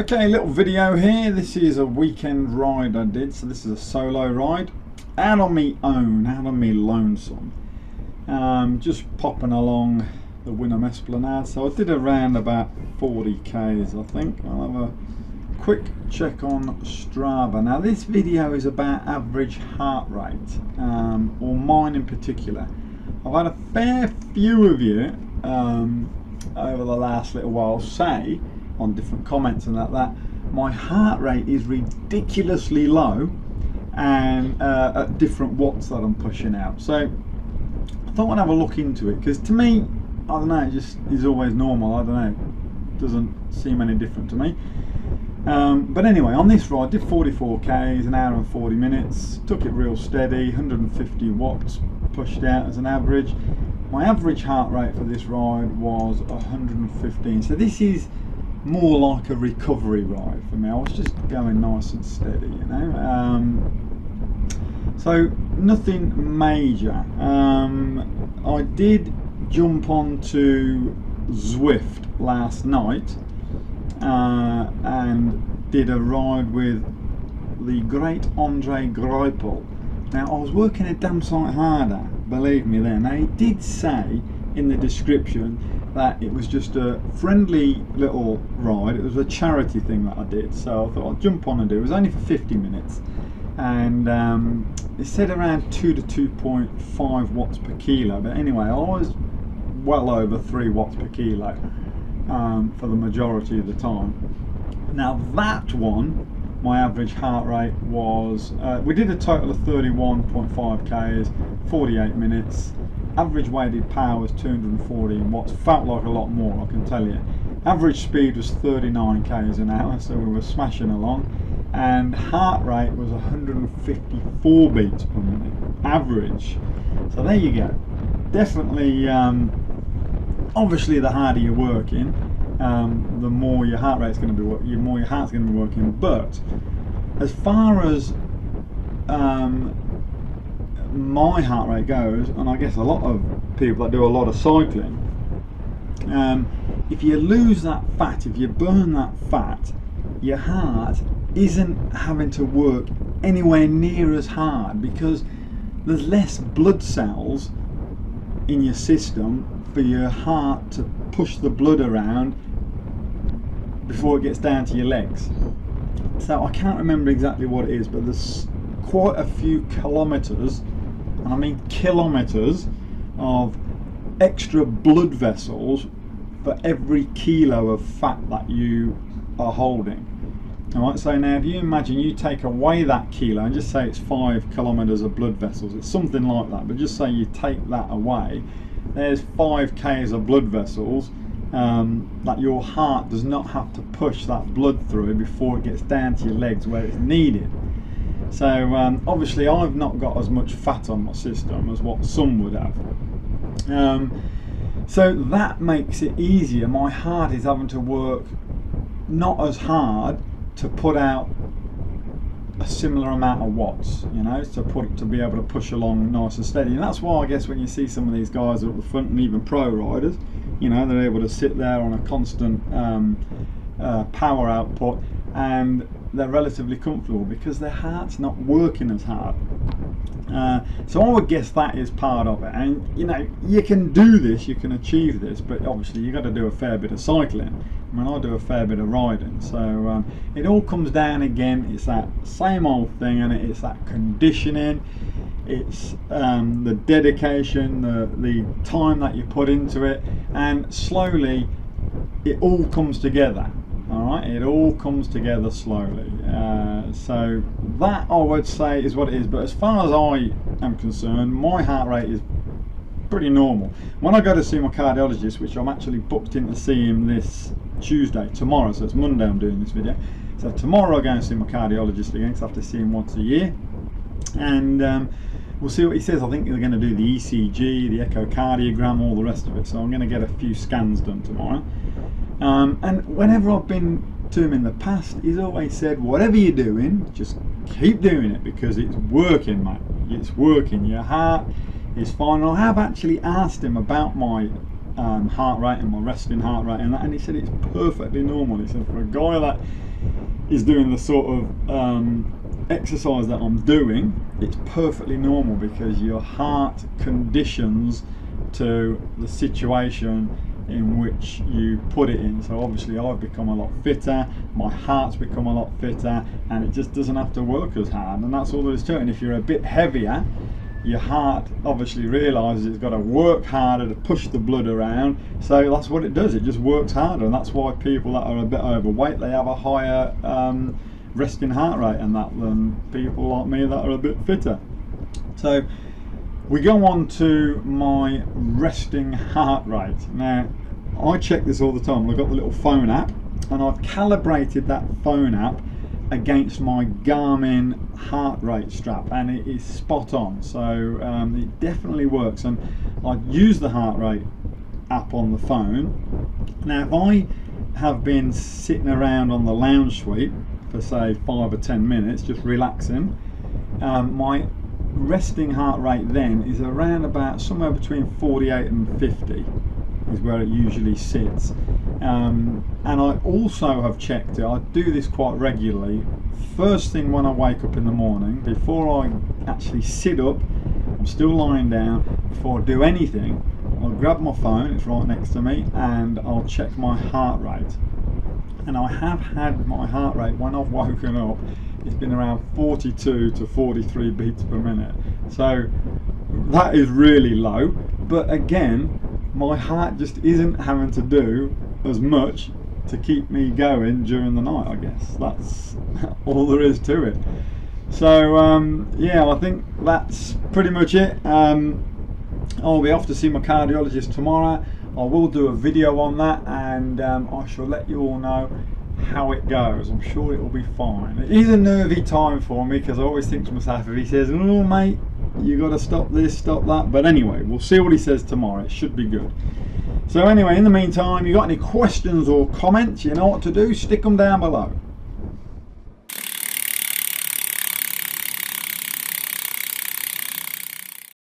Okay, little video here. This is a weekend ride I did, so this is a solo ride out on me own, out on me lonesome. Just popping along the Wynnum Esplanade. So I did around about 40 k's, I think. I'll have a quick check on Strava. Now this video is about average heart rate, or mine in particular. I've had a fair few of you over the last little while say on different comments and that my heart rate is ridiculously low and at different watts that I'm pushing out. So I thought I'd have a look into it, because to me, I don't know, it just is always normal. I don't know, it doesn't seem any different to me. But anyway, on this ride I did 44 k's, an hour and 40 minutes, took it real steady, 150 watts pushed out as an average. My average heart rate for this ride was 115, so this is more like a recovery ride for me. I was just going nice and steady, you know. So nothing major. I did jump onto Zwift last night and did a ride with the great Andre Greipel. Now I was working a damn sight harder, believe me then. Now he did say in the description that it was just a friendly little ride. It was a charity thing that I did, so I thought I'd jump on and do it. It was only for 50 minutes, and it said around 2 to 2.5 watts per kilo, but anyway I was well over 3 watts per kilo for the majority of the time. Now that one, my average heart rate was, we did a total of 31.5 k's, 48 minutes. Average weighted power was 214 watts. Felt like a lot more, I can tell you. Average speed was 39 k's an hour, so we were smashing along. And heart rate was 154 beats per minute, average. So there you go. Definitely, obviously the harder you're working, the more your heart rate's going to be working, the more your heart's going to be working. But as far as my heart rate goes, and I guess a lot of people that do a lot of cycling, if you lose that fat, if you burn that fat, your heart isn't having to work anywhere near as hard, because there's less blood cells in your system for your heart to push the blood around before it gets down to your legs. So I can't remember exactly what it is, but there's quite a few kilometers, and I mean kilometers, of extra blood vessels for every kilo of fat that you are holding. Alright, so now if you imagine you take away that kilo and just say it's 5 kilometers of blood vessels, it's something like that, but just say you take that away, there's 5 k's of blood vessels that your heart does not have to push that blood through before it gets down to your legs where it's needed. So obviously I've not got as much fat on my system as what some would have. So that makes it easier. My heart is having to work not as hard to put out a similar amount of watts, you know, to be able to push along nice and steady. And that's why I guess when you see some of these guys at the front, and even pro riders, you know, they're able to sit there on a constant power output, and they're relatively comfortable because their heart's not working as hard. So I would guess that is part of it. And you know, you can do this, you can achieve this, but obviously you've got to do a fair bit of cycling. I mean, I do a fair bit of riding, so it all comes down again, it's that same old thing, and it's that conditioning, it's the dedication, the time that you put into it, and slowly it all comes together. Alright, it all comes together slowly. So that, I would say, is what it is. But as far as I am concerned, my heart rate is pretty normal. When I go to see my cardiologist, which I'm actually booked in to see him this Tuesday, tomorrow, so it's Monday I'm doing this video. So tomorrow I go and see my cardiologist again, because I have to see him once a year. And we'll see what he says. I think they're going to do the ECG, the echocardiogram, all the rest of it. So I'm going to get a few scans done tomorrow. And whenever I've been to him in the past, he's always said, whatever you're doing, just keep doing it, because it's working, mate. It's working. Your heart is fine. And I have actually asked him about my heart rate and my resting heart rate and that, and he said it's perfectly normal. He said for a guy that is doing the sort of exercise that I'm doing, it's perfectly normal, because your heart conditions to the situation in which you put it in. So obviously I've become a lot fitter, my heart's become a lot fitter, and it just doesn't have to work as hard, and that's all there is to it. And if you're a bit heavier, your heart obviously realises it's got to work harder to push the blood around, so that's what it does, it just works harder. And that's why people that are a bit overweight, they have a higher resting heart rate and that than people like me that are a bit fitter. So we go on to my resting heart rate. Now I check this all the time. I've got the little phone app, and I've calibrated that phone app against my Garmin heart rate strap, and it is spot on. So it definitely works, and I use the heart rate app on the phone. Now if I have been sitting around on the lounge suite for say 5 or 10 minutes just relaxing, my resting heart rate then is around about somewhere between 48 and 50 is where it usually sits. And I also have checked it, I do this quite regularly, first thing when I wake up in the morning, before I actually sit up, I'm still lying down, before I do anything, I'll grab my phone, it's right next to me, and I'll check my heart rate. And I have had my heart rate, when I've woken up, it's been around 42 to 43 beats per minute. So that is really low, but again, my heart just isn't having to do as much to keep me going during the night, I guess. That's all there is to it. So yeah, I think that's pretty much it. I'll be off to see my cardiologist tomorrow. I will do a video on that, and I shall let you all know how it goes. I'm sure it will be fine. It is a nervy time for me, because I always think to myself, if he says, oh mate, you got to stop this, stop that, but anyway, we'll see what he says tomorrow. It should be good. So anyway, in the meantime, you got any questions or comments, you know what to do, stick them down below.